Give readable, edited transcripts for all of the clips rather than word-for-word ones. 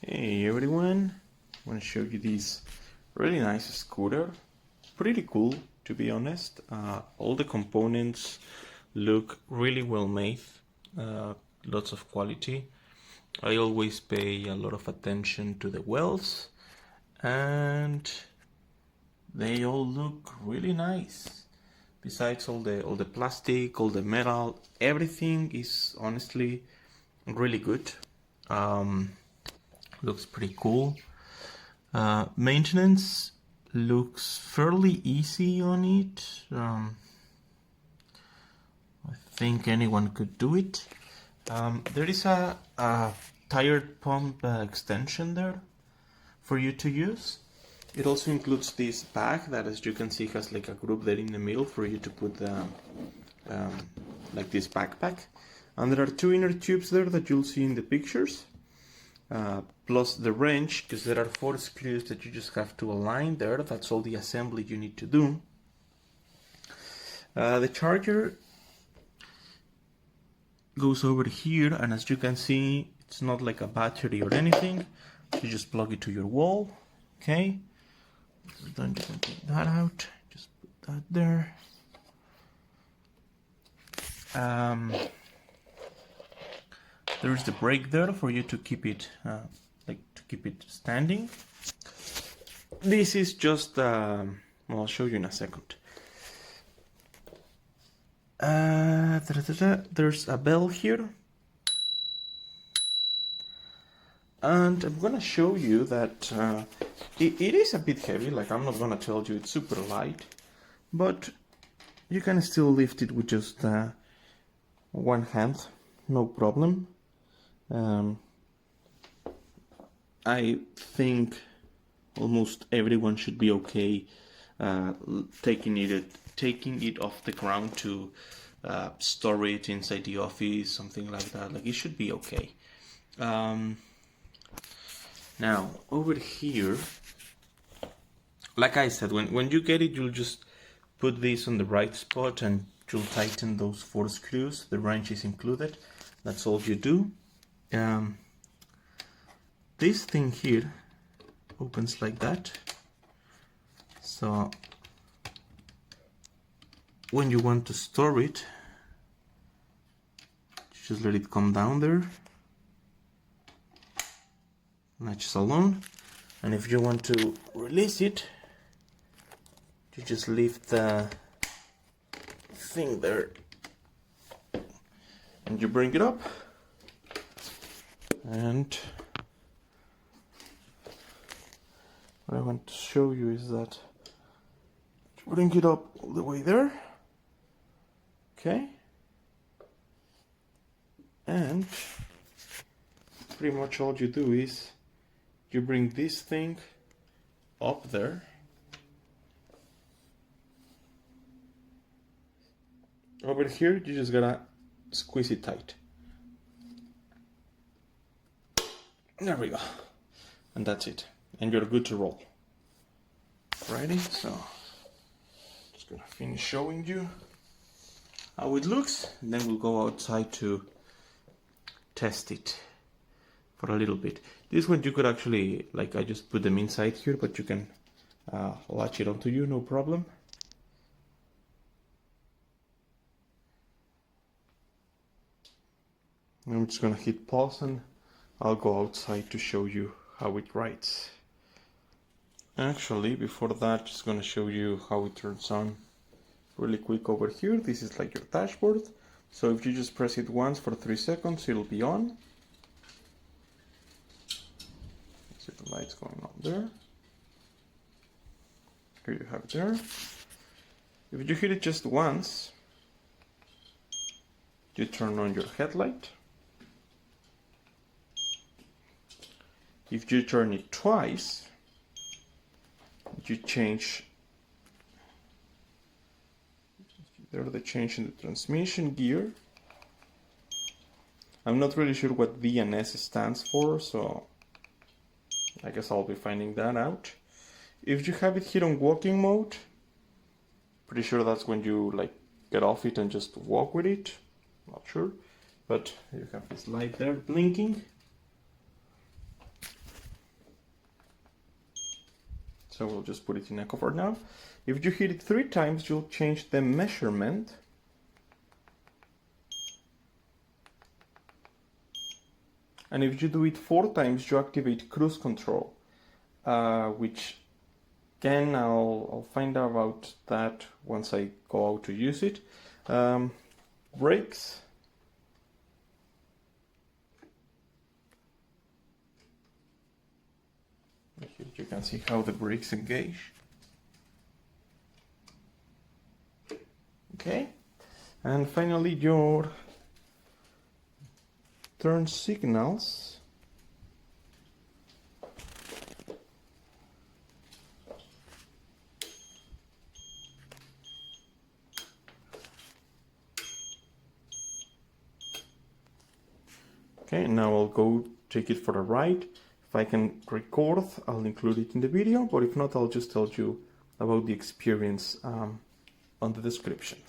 Hey everyone, I want to show you this really nice scooter. Pretty cool, to be honest. All the components look really well made, lots of quality. I always pay a lot of attention to the wheels, and they all look really nice. Besides all the plastic, all the metal, everything is honestly really good. Looks pretty cool. Maintenance looks fairly easy on it. I think anyone could do it. There is a tire pump extension there for you to use. It also includes this bag that, as you can see, has like a group there in the middle for you to put like this backpack. And there are two inner tubes there that you'll see in the pictures. Plus the wrench, because there are 4 screws that you just have to align there. That's all the assembly you need to do. The charger goes over here, and as you can see, it's not like a battery or anything. You just plug it to your wall. Okay, then you can take that out, just put that there. There's the brake there for you to keep it standing. This is just well, I'll show you in a second. There's a bell here, and I'm gonna show you that it is a bit heavy. Like, I'm not gonna tell you it's super light, but you can still lift it with just one hand, no problem. I think almost everyone should be okay taking it off the ground to store it inside the office, something like that. Like, it should be okay. Now over here, like I said, when you get it, you'll just put this on the right spot and you'll tighten those 4 screws. The wrench is included. That's all you do. This thing here opens like that, so when you want to store it, just let it come down there, latches alone, and if you want to release it, you just lift the thing there and you bring it up, and what I want to show you is that you bring it up all the way there, okay, and pretty much all you do is you bring this thing up there, over here you just gotta squeeze it tight. There we go, and that's it, and you're good to roll. Alrighty, so just gonna finish showing you how it looks, and then we'll go outside to test it for a little bit. This one you could actually, like, I just put them inside here, but you can latch it onto you, no problem. I'm just gonna hit pause and I'll go outside to show you how it rides. Actually, before that, just gonna show you how it turns on really quick over here. This is like your dashboard. So if you just press it once for 3 seconds, it'll be on. See the lights going on there. Here you have it there. If you hit it just once, you turn on your headlight. If you turn it twice, you change the change in the transmission gear. I'm not really sure what V and S stands for, so I guess I'll be finding that out. If you have it here on walking mode, pretty sure that's when you like get off it and just walk with it. Not sure, but you have this light there blinking. So we'll just put it in echo for now. If you hit it 3 times, you'll change the measurement. And if you do it 4 times, you activate cruise control, which again, I'll find out about that once I go out to use it. Brakes. Here you can see how the brakes engage. Okay, and finally your turn signals. Okay, now I'll go take it for a ride. If I can record, I'll include it in the video, but if not, I'll just tell you about the experience on the description.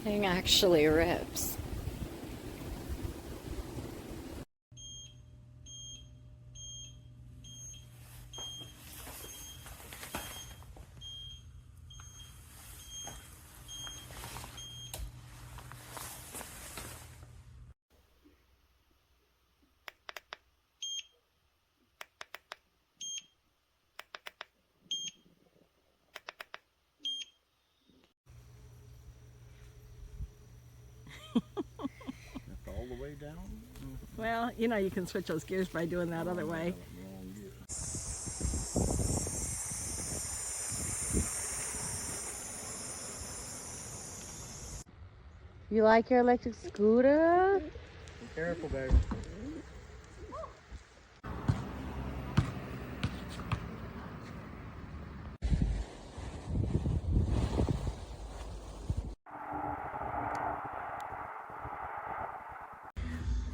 thing actually rips. All the way down? Well, you know, you can switch those gears by doing that other way. You like your electric scooter? Be careful, baby.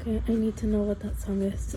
Okay, I need to know what that song is.